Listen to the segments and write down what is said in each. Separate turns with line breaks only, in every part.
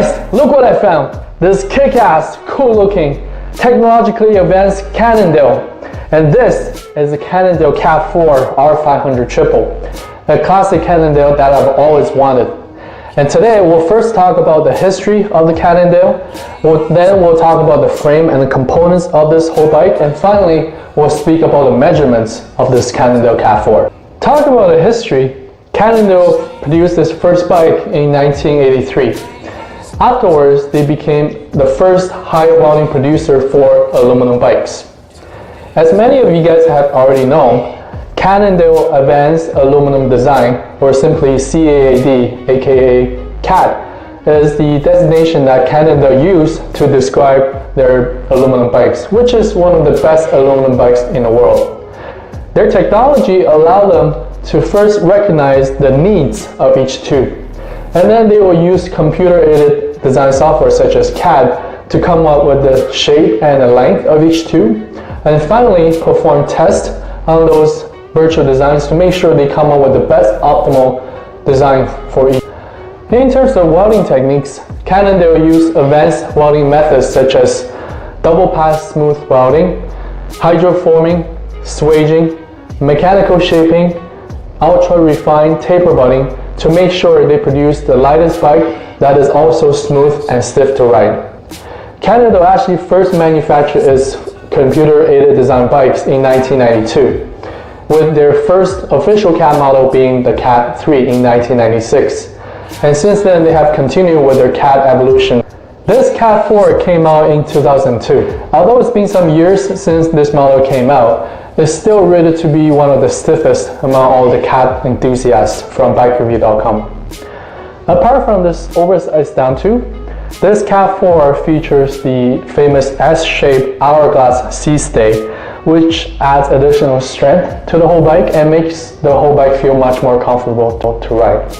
Guys, look what I found. This kick-ass, cool-looking, technologically advanced Cannondale. And this is the Cannondale CAAD4 R500 Triple, a classic Cannondale that I've always wanted. And today we'll first talk about the history of the Cannondale, then we'll talk about the frame and the components of this whole bike, and finally we'll speak about the measurements of this Cannondale CAAD4. Talk about the history. Cannondale produced this first bike in 1983. Afterwards, they became the first high-volume producer for aluminum bikes. As many of you guys have already known, Cannondale Advanced Aluminum Design, or simply CAAD, aka CAD, is the designation that Cannondale used to describe their aluminum bikes, which is one of the best aluminum bikes in the world. Their technology allowed them to first recognize the needs of each tube, and then they will use computer-aided design software such as CAD to come up with the shape and the length of each tube, and finally perform tests on those virtual designs to make sure they come up with the best optimal design for each. In terms of welding techniques, Cannondale used advanced welding methods such as double pass smooth welding, hydroforming, swaging, mechanical shaping, ultra refined taper budding to make sure they produce the lightest bike that is also smooth and stiff to ride. Cannondale actually first manufactured its computer-aided design bikes in 1992, with their first official CAD model being the CAAD4 in 1996. And since then, they have continued with their CAD evolution. This CAAD4 came out in 2002. Although it's been some years since this model came out, it's still rated to be one of the stiffest among all the CAD enthusiasts from bikereview.com. Apart from this oversized down tube, this CAAD4 features the famous S-shaped hourglass C-stay, which adds additional strength to the whole bike and makes the whole bike feel much more comfortable to ride.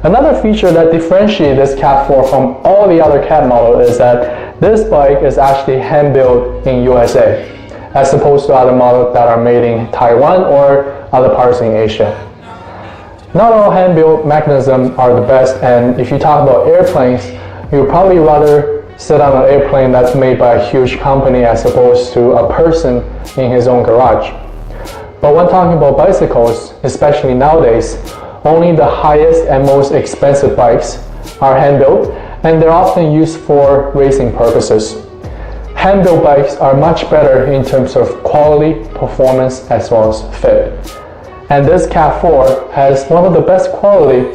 Another feature that differentiates this CAAD4 from all the other CAD models is that this bike is actually hand-built in USA, as opposed to other models that are made in Taiwan or other parts in Asia. Not all hand-built mechanisms are the best, and if you talk about airplanes, you'd probably rather sit on an airplane that's made by a huge company as opposed to a person in his own garage. But when talking about bicycles, especially nowadays, only the highest and most expensive bikes are hand-built, and they're often used for racing purposes. Hand-built bikes are much better in terms of quality, performance, as well as fit. And this CAAD4 has one of the best quality,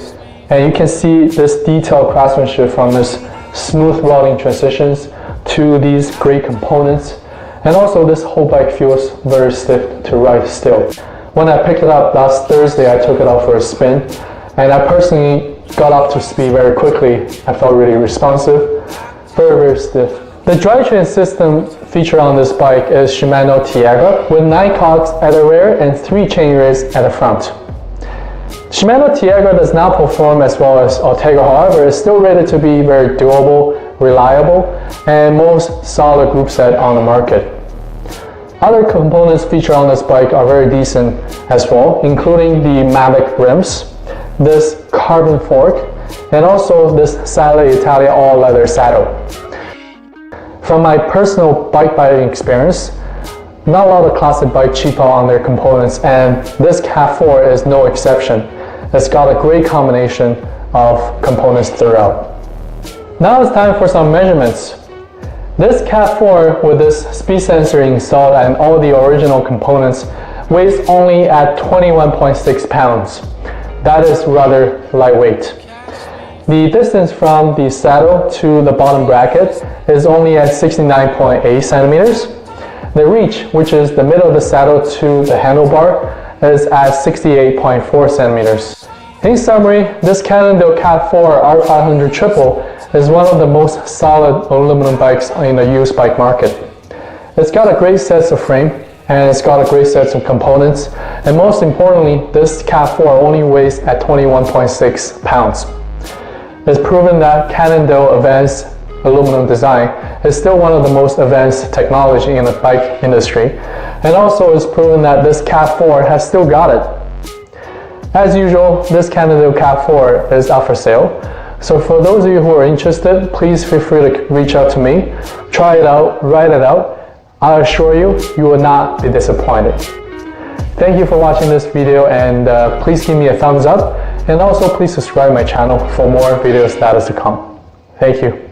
and you can see this detailed craftsmanship from this smooth welding transitions to these great components, and also this whole bike feels very stiff to ride still. When I picked it up last Thursday, I took it out for a spin, and I personally got up to speed very quickly. I felt really responsive, very stiff. The drivetrain system featured on this bike is Shimano Tiagra with 9 cogs at the rear and 3 chainrings at the front. Shimano Tiagra does not perform as well as Ortega, however, it's still rated to be very durable, reliable, and most solid group set on the market. Other components featured on this bike are very decent as well, including the Mavic rims, this carbon fork, and also this Saddle Italia all-leather saddle. From my personal bike buying experience, not a lot of classic bikes cheap out on their components, and this CAAD4 is no exception. It's got a great combination of components throughout. Now it's time for some measurements. This CAAD4 with this speed sensor installed and all the original components weighs only at 21.6 pounds. That is rather lightweight. The distance from the saddle to the bottom bracket is only at 69.8 centimeters. The reach, which is the middle of the saddle to the handlebar, is at 68.4 centimeters. In summary, this Cannondale CAAD4 R500 Triple is one of the most solid aluminum bikes in the used bike market. It's got a great set of frame, and it's got a great set of components, and most importantly, this CAAD4 only weighs at 21.6 pounds. It's proven that Cannondale Advanced Aluminum Design is still one of the most advanced technology in the bike industry, and also it's proven that this CAAD4 has still got it. As usual, this Cannondale CAAD4 is up for sale. So for those of you who are interested, please feel free to reach out to me. Try it out, write it out. I assure you, you will not be disappointed. Thank you for watching this video, and please give me a thumbs up, and also please subscribe to my channel for more videos that is to come. Thank you.